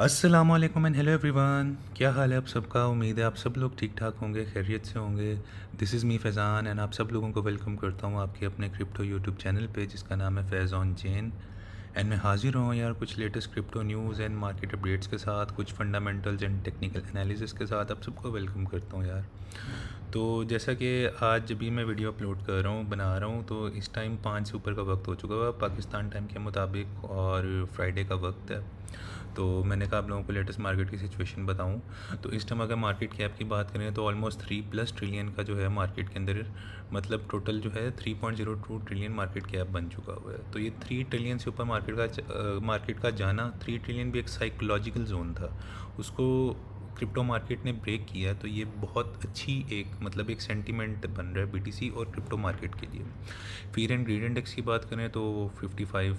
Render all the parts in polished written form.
अस्सलाम वालेकुम and hello everyone. क्या हाल है आप सबका? उम्मीद है आप सब लोग ठीक ठाक होंगे, खैरियत से होंगे। This is me Faizan and आप सब लोगों को वेलकम करता हूँ आपके अपने क्रिप्टो यूट्यूब चैनल पे जिसका नाम है फैज़ ऑन चेन। एंड मैं हाज़िर हूँ यार कुछ latest crypto news and market updates के साथ, कुछ फंडामेंटल्स एंड टेक्निकल एनालिसिस के साथ आप सबको वेलकम करता हूँ यार। तो जैसा कि आज जब भी मैं वीडियो अपलोड कर रहा हूँ, बना रहा हूँ, तो इस टाइम 5 से ऊपर का वक्त हो चुका है पाकिस्तान टाइम के मुताबिक और फ्राइडे का वक्त है। तो मैंने कहा आप लोगों को लेटेस्ट मार्केट की सिचुएशन बताऊं। तो इस टाइम अगर मार्केट कैप की बात करें तो ऑलमोस्ट 3+ ट्रिलियन का जो है मार्केट के अंदर, मतलब टोटल जो है 3.02 ट्रिलियन मार्केट कैप बन चुका हुआ है। तो ये 3 ट्रिलियन से ऊपर मार्केट का जाना, 3 ट्रिलियन भी एक साइकोलॉजिकल जोन था, उसको क्रिप्टो मार्केट ने ब्रेक किया। तो ये बहुत अच्छी एक सेंटीमेंट बन रहा है बीटीसी और क्रिप्टो मार्केट के लिए। फीयर एंड ग्रीड इंडेक्स की बात करें तो 55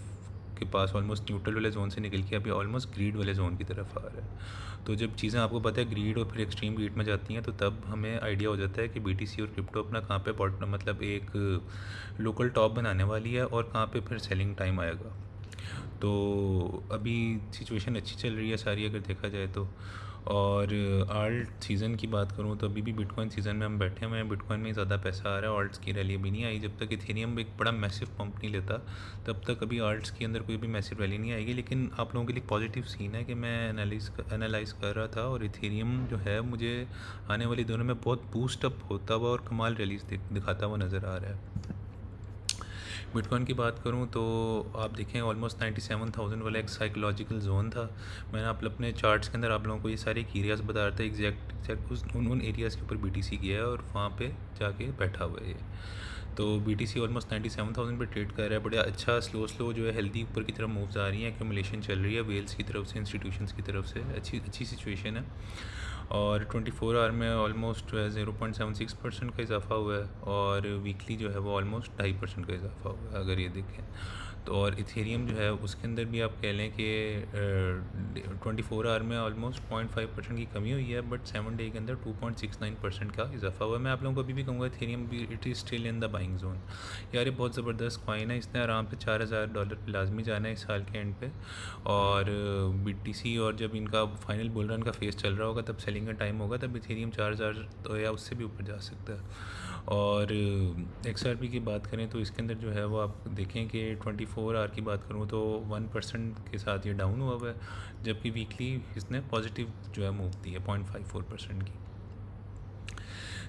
के पास ऑलमोस्ट न्यूट्रल वाले जोन से निकल के अभी ऑलमोस्ट ग्रीड वाले जोन की तरफ आ रहा है। तो जब चीज़ें आपको पता है ग्रीड और फिर एक्सट्रीम ग्रीड में जाती हैं तो तब हमें आइडिया हो जाता है कि बीटीसी और क्रिप्टो अपना कहाँ पे मतलब एक लोकल टॉप बनाने वाली है और कहाँ पे फिर सेलिंग टाइम आएगा। तो अभी सिचुएशन अच्छी चल रही है सारी अगर देखा जाए तो। और आल्ट सीज़न की बात करूँ तो अभी भी बिटकॉइन सीज़न में हम बैठे हुए हैं, बिटकॉइन में ज़्यादा पैसा आ रहा है, ऑल्ट्स की रैली अभी नहीं आई। जब तक इथेरियम एक बड़ा मैसिव पंप नहीं लेता तब तक अभी आल्ट्स के अंदर कोई भी मैसिव रैली नहीं आएगी। लेकिन आप लोगों के लिए पॉजिटिव सीन है कि मैं एनालाइज़ कर रहा था और इथेरियम जो है मुझे आने वाले दिनों में बहुत बूस्ट अप होता हुआ और कमाल रैलीज दिखाता हुआ नज़र आ रहा है। बिटकॉइन की बात करूं तो आप देखें ऑलमोस्ट 97,000 वाला एक साइकोलॉजिकल जोन था। मैंने आप अपने चार्ट्स के अंदर आप लोगों को ये सारे एरियाज़ बता रहा था, एग्जैक्ट उन एरियाज़ के ऊपर बीटीसी गया है और वहाँ पे जाके बैठा हुआ है ये। तो बीटीसी ऑलमोस्ट 97,000 पे ट्रेड कर रहा है, बड़ा अच्छा स्लो जो है हेल्दी ऊपर की तरफ मूव्स आ रही हैं, एक्यूमुलेशन चल रही है वेल्स की तरफ से, इंस्टीट्यूशंस की तरफ से, अच्छी सिचुएशन है। और 24 आवर में ऑलमोस्ट 0.76% का इजाफा हुआ है और वीकली जो है वो ऑलमोस्ट 2.5% का इजाफा हुआ है अगर ये देखें तो। और इथेरियम जो है उसके अंदर भी आप कह लें कि 24 आवर में ऑलमोस्ट 0.5% की कमी हुई है, बट 7 डे के अंदर 2.69% का इजाफा हुआ है। मैं आप लोगों को अभी भी कहूँगा इथेरियम भी it is still in the buying zone. यार ये बहुत ज़बरदस्त कॉइन है, इसने आराम से $4,000 पे लाजमी जाना है इस साल के एंड पे। और बीटीसी और जब इनका फाइनल बुल रन का फेस चल रहा होगा तब सेलिंग का टाइम होगा, तब इथेरियम 4,000 तो या उससे भी ऊपर जा सकता है। और एक्सआरपी की बात करें तो इसके अंदर जो है वो आप देखें कि 24 आवर की बात करूँ तो 1% के साथ ये डाउन हुआ है, जबकि वीकली इसने पॉजिटिव जो है मूव दी है 0.54% की।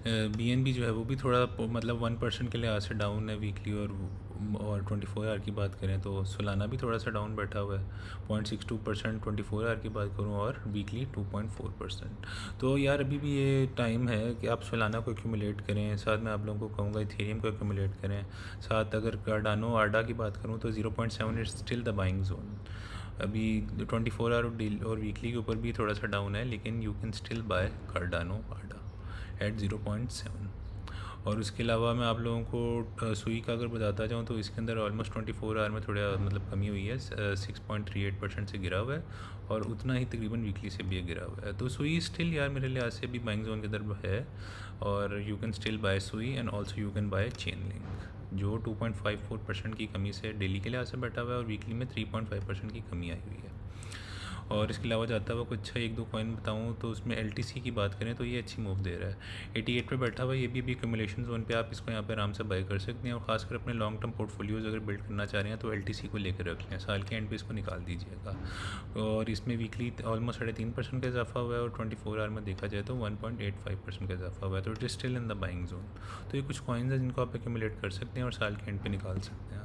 बीएनबी जो है वो भी थोड़ा मतलब 1% के लिहाज से डाउन है वीकली। और 24 आवर की बात करें तो सोलाना भी थोड़ा सा डाउन बैठा हुआ है 0.62% 24 आवर की बात करूँ, और वीकली 2.4%। तो यार अभी भी ये टाइम है कि आप सोलाना को एक्यूमुलेट करें, साथ में आप लोगों को कहूँगा इथेरियम को एक्यूमुलेट करें, साथ अगर कार्डानो आर्डा की बात करूँ तो 0.7 is still the buying zone. अभी 24 आवर और वीकली के ऊपर भी थोड़ा सा डाउन है, लेकिन you can still buy Cardano ADA at 0.7। और उसके अलावा मैं आप लोगों को सुई का अगर बताता जाऊँ तो इसके अंदर ऑलमोस्ट 24 आवर में थोड़ा मतलब कमी हुई है, 6.38% से गिरा हुआ है, और उतना ही तकरीबन वीकली से भी गिरा हुआ है। तो सुई स्टिल यार मेरे लिहाज से भी बाइंग जोन के अंदर है, और यू कैन स्टिल बाय सुई and also you can buy chain link जो 2.54% की कमी से डेली के लिहाज से बैठा हुआ है और वीकली में 3.5% की कमी आई हुई है। और इसके अलावा जाता हुआ कुछ एक दो कॉइन बताऊँ तो उसमें एलटीसी की बात करें तो ये अच्छी मूव दे रहा है, 88 पे बैठा हुआ, ये भी अभी कम्युलेशन जोन पे, आप इसको यहाँ पे आराम से बाय कर सकते हैं। और ख़ासकर अपने लॉन्ग टर्म पोर्टफोलियोज़ अगर बिल्ड करना चाह रहे हैं तो एलटीसी को लेकर रख लें, साल के एंड पे इसको निकाल दीजिएगा। और इसमें वीकली ऑलमोस्ट 3.5% का इजाफा हुआ है और 24 आवर में देखा जाए तो 1.85% का इजाफा हुआ है, तो it is still in the buying zone. तो ये कुछ कॉइन्स हैं जिनको आप एक्यूमुलेट कर सकते हैं और साल के एंड पे निकाल सकते हैं।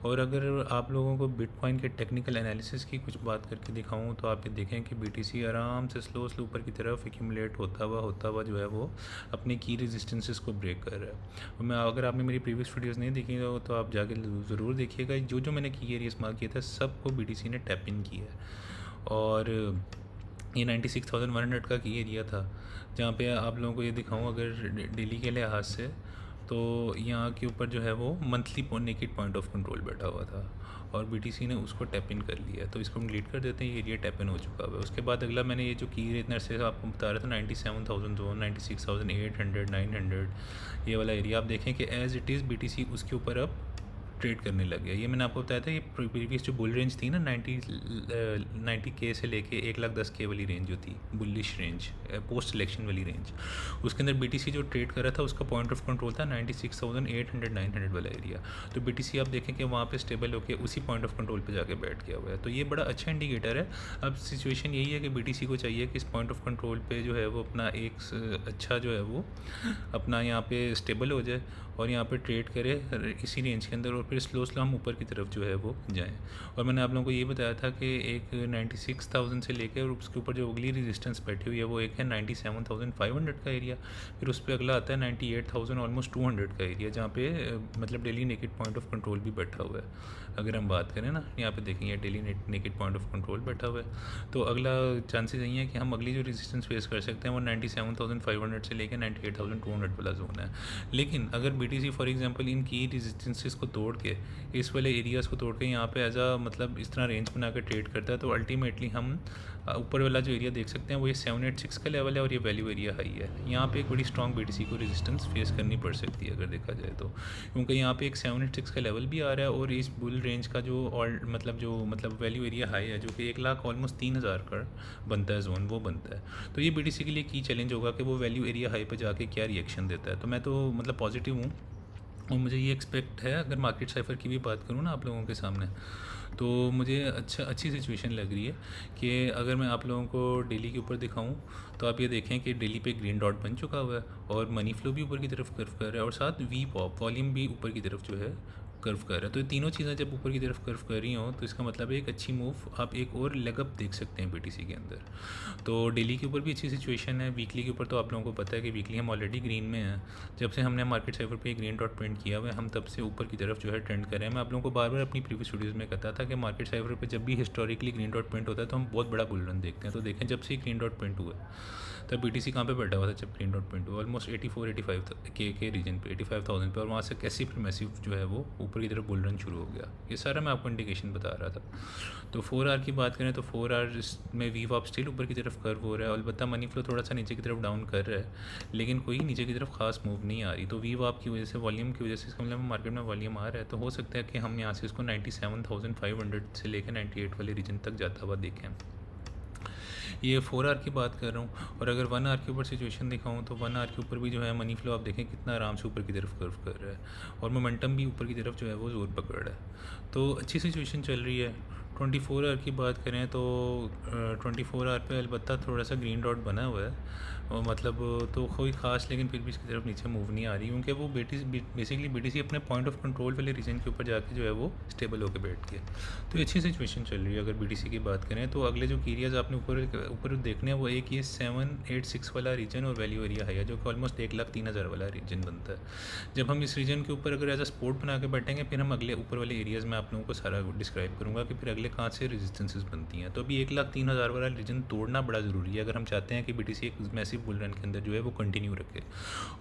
और अगर आप लोगों को बिटकॉइन के टेक्निकल एनालिसिस की कुछ बात करके दिखाऊं तो आप ये देखें कि बीटीसी आराम से स्लो ऊपर की तरफ एक्यूमुलेट होता हुआ जो है वो अपने की रेजिस्टेंसेस को ब्रेक कर रहा है। और मैं अगर आपने मेरी प्रीवियस वीडियोस नहीं देखी तो आप जाके ज़रूर देखिएगा, जो मैंने की एरिया इस्तेमाल किया था सबको बीटीसी ने टैप इन किया है। और ये 96,100 का की एरिया था, जहाँ पे आप लोगों को ये दिखाऊं अगर डेली के लिहाज से, तो यहाँ के ऊपर जो है वो monthly naked point of control बैठा हुआ था और बीटीसी ने उसको टैप इन कर लिया। तो इसको हम डिलीट कर देते हैं, ये एरिया टैप इन हो चुका है। उसके बाद अगला मैंने ये जो की इतना से आपको बता रहा था 97,000 जोन, 96,800, 900, ये वाला एरिया आप देखें कि एज़ इट इज़ बीटीसी उसके ऊपर अब ट्रेड करने लग गया। ये मैंने आपको बताया था, ये प्रीवियस जो बुल रेंज थी ना 90K से लेके 1,10K वाली रेंज जो थी, बुलिश रेंज, पोस्ट इलेक्शन वाली रेंज, उसके अंदर BTC जो ट्रेड कर रहा था उसका पॉइंट ऑफ कंट्रोल था 96,800-900 वाला एरिया। तो BTC आप देखें कि वहाँ पे स्टेबल होकर उसी पॉइंट ऑफ कंट्रोल पे जाके बैठ गया हुआ है। तो ये बड़ा अच्छा इंडिकेटर है। अब सिचुएशन यही है कि BTC को चाहिए कि इस पॉइंट ऑफ कंट्रोल पे जो है वो अपना एक अच्छा जो है वो अपना यहाँ पे स्टेबल हो जाए और यहाँ पे ट्रेड करे इसी रेंज के अंदर, और फिर स्लो हम ऊपर की तरफ जो है वो जाएं। और मैंने आप लोगों को ये बताया था कि एक 96,000 से लेकर और उसके ऊपर जो अगली रेजिस्टेंस बैठी हुई है वो एक है 97,500 का एरिया, फिर उस पर अगला आता है 98,000 ऑलमोस्ट 200 का एरिया, जहाँ पे मतलब daily naked point of control भी बैठा हुआ है। अगर हम बात करें ना, यहाँ पे देखेंगे daily naked point of control बैठा हुआ है। तो अगला चांसेस यही है कि हम अगली जो रेजिस्टेंस फेस कर सकते हैं वो 97,500 से लेकर 98,200 वाला जोन है। लेकिन अगर BTC फॉर एग्जांपल इन की रेजिस्टेंसेस को तोड़ के, इस वाले एरियाज़ को तोड़ के यहाँ पे एज आ मतलब इस तरह रेंज बना कर ट्रेड करता है, तो अल्टीमेटली हम ऊपर वाला जो एरिया देख सकते हैं वो ये 786 का लेवल है और ये वैल्यू एरिया हाई है। यहाँ पे एक बड़ी स्ट्रॉन्ग BTC को रेजिस्टेंस फेस करनी पड़ सकती है अगर देखा जाए तो, क्योंकि यहाँ पे एक 786 का लेवल भी आ रहा है और इस बुल रेंज का जो और मतलब वैल्यू एरिया हाई है जो कि 1 लाख ऑलमोस्ट 3,000 का बनता है जोन, वो बनता है। तो ये BTC के लिए की चैलेंज होगा कि वो वैल्यू एरिया हाई पर जाके क्या रिएक्शन देता है। तो मैं तो मतलब पॉजिटिव हूँ और मुझे ये एक्सपेक्ट है, अगर मार्केट साइफर की भी बात करूँ ना आप लोगों के सामने, तो मुझे अच्छी सिचुएशन लग रही है कि अगर मैं आप लोगों को डेली के ऊपर दिखाऊं तो आप ये देखें कि डेली पे ग्रीन डॉट बन चुका हुआ है और मनी फ्लो भी ऊपर की तरफ कर्व कर रहा है और साथ वी पॉप वॉल्यूम भी ऊपर की तरफ जो है कर्व कर रहा है। तो ये तीनों चीज़ें जब ऊपर की तरफ कर्व कर रही हों तो इसका मतलब है एक अच्छी मूव आप एक और लेग अप देख सकते हैं BTC के अंदर। तो डेली के ऊपर भी अच्छी सिचुएशन है। वीकली के ऊपर तो आप लोगों को पता है कि वीकली हम ऑलरेडी ग्रीन में हैं। जब से हमने मार्केट साइफर पे ग्रीन डॉट प्रिंट किया हुआ है हम तब से ऊपर की तरफ जो है ट्रेंड कर रहे हैं। मैं आप लोगों को बार बार अपनी प्रीवियस वीडियोज़ में कहता था कि मार्केट साइफर पे जब भी हिस्टोरिकली ग्रीन डॉट प्रिंट होता है तो हम बहुत बड़ा बुल रन देखते हैं। तो देखें जब से ग्रीन डॉट प्रिंट हुआ तब BTC कहाँ पे बैठा हुआ था जब ग्रीन डॉट प्रिंट हुआ, ऑलमोस्ट 84-85 के रीजन पे, 85,000 पे, और वहाँ से कैसी फिर मैसिव जो है वो ऊपर की तरफ बुल रन शुरू हो गया। ये सारा मैं आपको इंडिकेशन बता रहा था। तो 4 आवर की बात करें तो 4 आवर में वी वॉप स्टिल ऊपर की तरफ कर्व हो रहा है, अलबत्ता मनी फ्लो थोड़ा सा नीचे की तरफ डाउन कर रहा है लेकिन कोई नीचे की तरफ खास मूव नहीं आ रही। तो वी वॉप की वजह से, वॉल्यूम की वजह से, इसका मतलब मार्केट में वॉल्यूम आ रहा है, तो हो सकता है कि हम यहाँ से इसको 97,500 से लेकर 98 वाले रीजन तक जाता हुआ देखें। ये 4 आवर की बात कर रहा हूँ। और अगर 1 आवर के ऊपर सिचुएशन दिखाऊँ तो 1 आवर के ऊपर भी जो है मनी फ्लो आप देखें कितना आराम से ऊपर की तरफ कर्व कर रहा है और मोमेंटम भी ऊपर की तरफ जो है वो ज़ोर पकड़ रहा है। तो अच्छी सिचुएशन चल रही है। 24 आवर की बात करें तो 24 आवर पे अलबत्ता थोड़ा सा ग्रीन डॉट बना हुआ है और मतलब तो कोई ख़ास, लेकिन फिर भी इसकी तरफ नीचे मूव नहीं आ रही क्योंकि वो बेसिकली BTC अपने पॉइंट ऑफ कंट्रोल वाले रीजन के ऊपर जाके जो है वो स्टेबल होकर बैठ गया। तो अच्छी सिचुएशन चल रही है। अगर BTC की बात करें तो अगले जो एरियाज़ आपने ऊपर देखने हैं वो एक ये 786 वाला रीजन और वैल्यू एरिया है जो कि ऑलमोस्ट 1,03,000 वाला रीजन बनता है। जब हम इस रीजन के ऊपर अगर एज अ सपोर्ट बना के बैठेंगे फिर हम अगले ऊपर वाले एरियाज़ में आप लोगों को सारा डिस्क्राइब करूँगा कि फिर अगले कहाँ से रेजिस्टेंसेस बनती हैं। तो अभी 1,03,000 वाला रीजन तोड़ना बड़ा ज़रूरी है अगर हम चाहते हैं कि BTC एक मैसिव बुल रन के अंदर जो है वो कंटिन्यू रखे।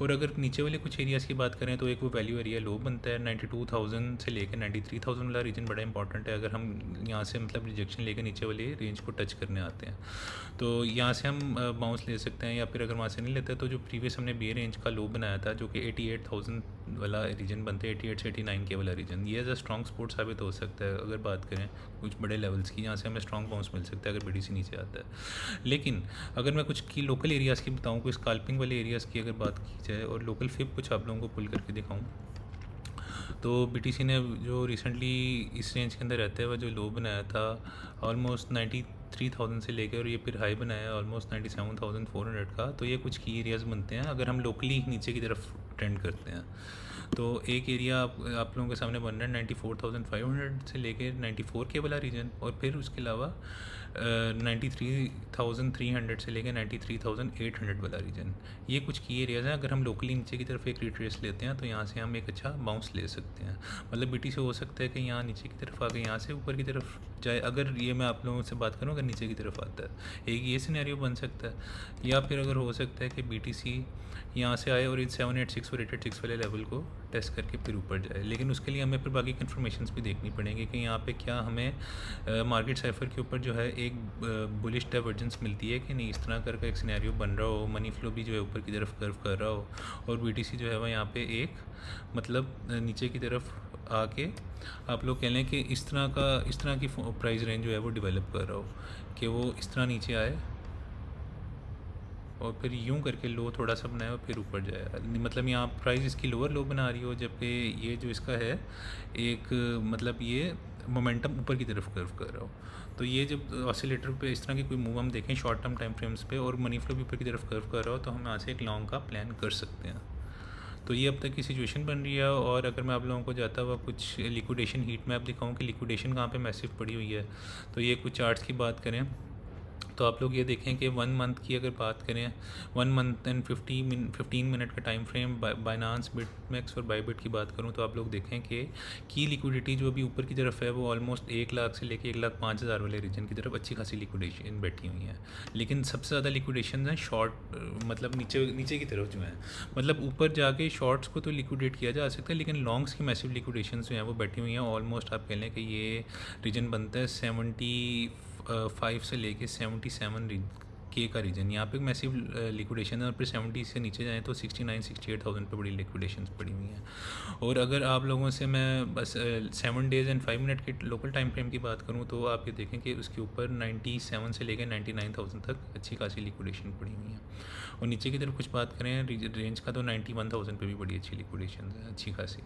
और अगर नीचे वाले कुछ एरियाज़ की बात करें तो एक वो वैल्यू एरिया लो बनता है 92,000 से लेकर 93,000 वाला रीजन बड़ा इंपॉर्टेंट है। अगर हम यहाँ से मतलब रिजेक्शन लेकर नीचे वाले रेंज को टच करने आते हैं तो यहाँ से हम बाउंस ले सकते हैं, या फिर अगर वहाँ से नहीं लेते तो जो प्रीवियस हमने बी रेंज का लो बनाया था जो कि 88,000 वाला रीजन बनते हैं, 88 से 89K वाला रीजन, ये एज अ स्ट्रॉन्ग सपोर्ट साबित हो सकता है अगर बात करें कुछ बड़े लेवल्स की। यहाँ से हमें स्ट्रॉन्ग बाउंस मिल सकता है अगर BTC नीचे आता है। लेकिन अगर मैं कुछ की लोकल एरियाज़ की बताऊँ, कोई स्काल्पिंग वाले एरियाज़ की अगर बात की जाए और लोकल फिप कुछ आप लोगों को पुल करके दिखाऊँ तो BTC ने जो रिसेंटली इस रेंज के अंदर रहते हुए जो लो बनाया था ऑलमोस्ट 93,000 से लेकर, और ये फिर हाई बनाया है ऑलमोस्ट 97,400 का। तो ये कुछ की एरियाज़ बनते हैं अगर हम लोकली नीचे की तरफ ट्रेंड करते हैं। तो एक एरिया आप लोगों के सामने बन रहा है 94,500 से लेकर 94K वाला रीजन, और फिर उसके अलावा 93,300 से लेकर 93,800 वाला रीजन। ये कुछ की एरियाज़ हैं। अगर हम लोकली नीचे की तरफ एक रिट्रेस लेते हैं तो यहाँ से हम एक अच्छा बाउंस ले सकते हैं। मतलब BTC हो सकता है कि यहाँ नीचे की तरफ आके यहाँ से ऊपर की तरफ जाए। अगर ये मैं आप लोगों से बात करूँ अगर नीचे की तरफ आता है एक ये सिनेरियो बन सकता है, या फिर अगर हो सकता है कि BTC यहाँ से आए और इन 786 फॉस्फोरेटेड 6 वाले लेवल को टेस्ट करके फिर ऊपर जाए। लेकिन उसके लिए हमें फिर बाकी इन्फॉर्मेशन भी देखनी पड़ेंगी कि यहाँ पे क्या हमें मार्केट साइफर के ऊपर जो है एक बुलिश डाइवर्जेंस मिलती है कि नहीं। इस तरह करके एक सिनेरियो बन रहा हो, मनी फ्लो भी जो है ऊपर की तरफ कर्व कर रहा हो और BTC जो है वह यहाँ पे एक मतलब नीचे की तरफ आके आप लोग कह लें कि इस तरह की प्राइस रेंज जो है वो डेवलप कर रहा हो कि वो इस तरह नीचे आए और फिर यूं करके लो थोड़ा सा बनाए और फिर ऊपर जाए। मतलब यहाँ प्राइस इसकी लोअर लो बना रही हो, जबकि ये जो इसका है एक मतलब ये मोमेंटम ऊपर की तरफ कर्व कर रहा हो। तो ये जब ऑसिलेटर पे इस तरह की कोई मूव हम देखें शॉर्ट टर्म टाइम फ्रेम्स पे और मनी फ्लो भी ऊपर की तरफ कर्व कर रहा हो, तो हम यहाँ से एक लॉन्ग का प्लान कर सकते हैं। तो ये अब तक की सिचुएशन बन रही है। और अगर मैं आप लोगों को जाता हुआ कुछ लिक्विडेशन हीट मैप दिखाऊँ कि लिक्विडेशन कहाँ पे मैसिव पड़ी हुई है, तो ये कुछ चार्ट्स की बात करें तो आप लोग ये देखें कि 1 मंथ की अगर बात करें, 1 मंथ एंड 15 मिनट का टाइम फ्रेम बाइनांस, बिटमेक्स और बाईबिट की बात करूं तो आप लोग देखें कि की लिक्विडिटी जो अभी ऊपर की तरफ है वो ऑलमोस्ट 1 लाख से लेके 1,05,000 वाले रीजन की तरफ अच्छी खासी लिक्विडेशन बैठी हुई है। लेकिन सबसे ज़्यादा लिक्विडेशन हैं शॉर्ट मतलब नीचे की तरफ जो है, मतलब ऊपर जाके शॉर्ट्स को तो लिक्विडेट किया जा सकता है लेकिन लॉन्ग्स की मैसिव लिक्विडेशन जो हैं वो बैठी हुई हैं। ऑलमोस्ट आप कह लें कि ये रीजन बनता है 75 से लेके 77 के का रीजन। यहाँ पे मैसिव लिक्विडेशन है और फिर 70 से नीचे जाएँ तो 69-68,000 पे बड़ी लिक्विडेशंस पड़ी हुई हैं। और अगर आप लोगों से मैं बस 7 डेज़ एंड 5 मिनट के लोकल टाइम फ्रेम की बात करूँ तो आप ये देखें कि उसके ऊपर 97 से लेकर 99,000 तक अच्छी खासी लिक्विडेशन पड़ी हुई है। और नीचे की तरफ कुछ बात करें रेंज का तो 91,000 पे भी बड़ी अच्छी लिक्विडेशन है, अच्छी खासी।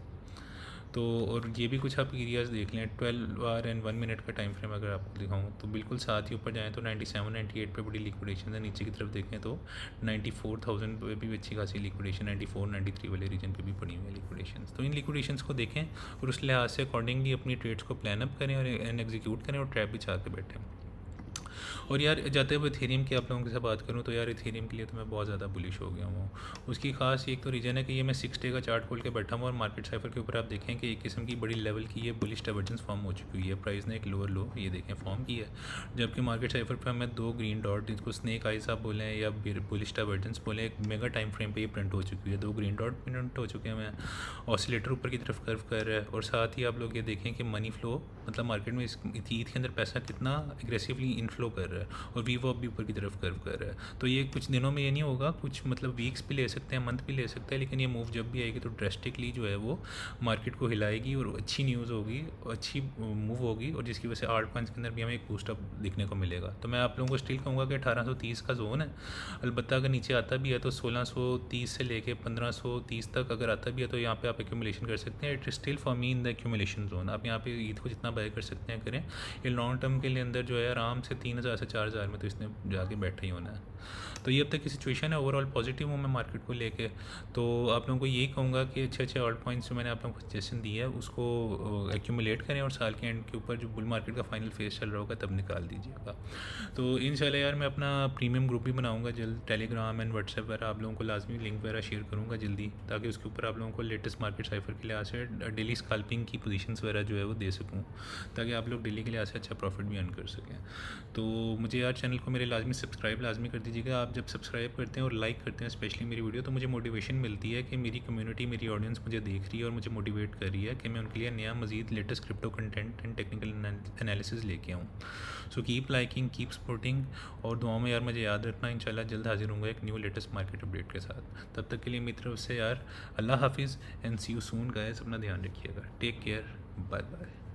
तो और ये भी कुछ आप एरियाज़ देख लें 12 आवर एंड 1 मिनट का टाइम फ्रेम अगर आपको दिखाऊँ तो बिल्कुल साथ ही ऊपर जाएँ तो 97-98 पे बड़ी लिक्विडेशन है। नीचे की तरफ देखें तो 94,000 पे भी अच्छी खासी लिक्विडेशन, 94-93 वाले रीजन पे भी पड़ी हुई है लिक्विडेशन। तो इन लिक्विडेशंस को देखें और उस लिहाज से अकॉर्डिंगली अपनी ट्रेड्स को प्लान अप करें और एग्जीक्यूट करें और ट्रैप बिछा के बैठें। और यार जाते हुए इथेरियम की आप लोगों के साथ बात करूँ तो यार इथेरियम के लिए तो मैं बहुत ज़्यादा बुलिश हो गया हूँ। उसकी खास एक तो रीज़न है कि ये मैं 6 डे का चार्ट खोल के बैठा हूँ और मार्केट साइफर के ऊपर आप देखें कि एक किस्म की बड़ी लेवल की ये बुलिश डाइवर्जेंस फॉर्म हो चुकी हुई है। प्राइस ने एक लोअर लो ये देखें फॉर्म की है, जबकि मार्केट साइफर पर हमें 2 ग्रीन डॉट जिसको स्नेक आइज आप बोलें या बुलिश डाइवर्जेंस बोलें एक मेगा टाइम फ्रेम पर ये प्रिंट हो चुकी है। 2 ग्रीन डॉट प्रिंट हो चुके हैं। मैं ऑसिलेटर ऊपर की तरफ कर्व कर रहा है और साथ ही आप लोग ये देखें कि मनी फ्लो मतलब मार्केट में इस ईथ के अंदर पैसा कितना एग्रेसिवली इनफ्लो कर रहा है और वीवो भी ऊपर की तरफ कर्व कर रहा है। तो ये कुछ दिनों में ये नहीं होगा, कुछ मतलब वीक्स भी ले सकते हैं, मंथ भी ले सकते हैं, लेकिन ये मूव जब भी आएगी तो ड्रेस्टिकली जो है वो मार्केट को हिलाएगी और अच्छी न्यूज़ होगी, अच्छी मूव होगी और जिसकी वजह से आल्ट कॉइन्स के अंदर भी हमें एक बूस्टअप दिखने को मिलेगा। तो मैं आप लोगों को स्टिल कहूँगा कि 1830 का जोन है। अलबत्ता अगर नीचे आता भी है तो 1630 से लेके 1530 तक अगर आता भी है तो यहाँ पे आप एक्यूमुलेशन कर सकते हैं। It still for me in the accumulation zone. आप यहाँ पे ईद को जितना बाय कर सकते हैं करें। ये लॉन्ग टर्म के लिए अंदर जो है आराम से 3,000 से 4,000 में तो इसने जाके बैठा ही होना है। तो ये अब तक की सिचुएशन है। ओवरऑल पॉजिटिव हूँ मैं मार्केट को लेके। तो आप लोगों को यही कहूँगा कि अच्छे ऑल्ट पॉइंट्स जो मैंने आप लोगों को सजेशन दी है उसको एक्यूमुलेट करें और साल के एंड के ऊपर जो बुल मार्केट का फाइनल फेज चल रहा होगा तब निकाल दीजिएगा। तो इंशाल्लाह यार मैं अपना प्रीमियम ग्रुप भी बनाऊँगा जल्द, टेलीग्राम एंड व्हाट्सएप पर आप लोगों को लाजमी लिंक वगैरह शेयर करूँगा जल्दी, ताकि उसके ऊपर आप लोगों को लेटेस्ट मार्केट साइफर के लिहाज से डेली स्कैल्पिंग की पोजीशंस वगैरह जो है वो दे सकूँ, ताकि आप लोग डेली के लिहाज से अच्छा प्रॉफिट भी अर्न कर सकें। तो मुझे यार चैनल को मेरे लाजमी सब्सक्राइब लाजमी कर दीजिएगा। आप जब सब्सक्राइब करते हैं और लाइक करते हैं स्पेशली मेरी वीडियो, तो मुझे मोटिवेशन मिलती है कि मेरी कम्युनिटी, मेरी ऑडियंस मुझे देख रही है और मुझे मोटिवेट कर रही है कि मैं उनके लिए नया मज़ीद latest crypto content and technical analysis लेके आऊँ। So keep liking, keep supporting और दुआओं में यार मुझे याद रखना। इंशाल्लाह जल्द हाजिर होंगे एक न्यू लेटेस्ट मार्केट अपडेट के साथ। तब तक के लिए मेरी तरफ से यार अल्लाह हाफिज़ and see you soon guys. अपना ध्यान रखिएगा। Take care, bye bye.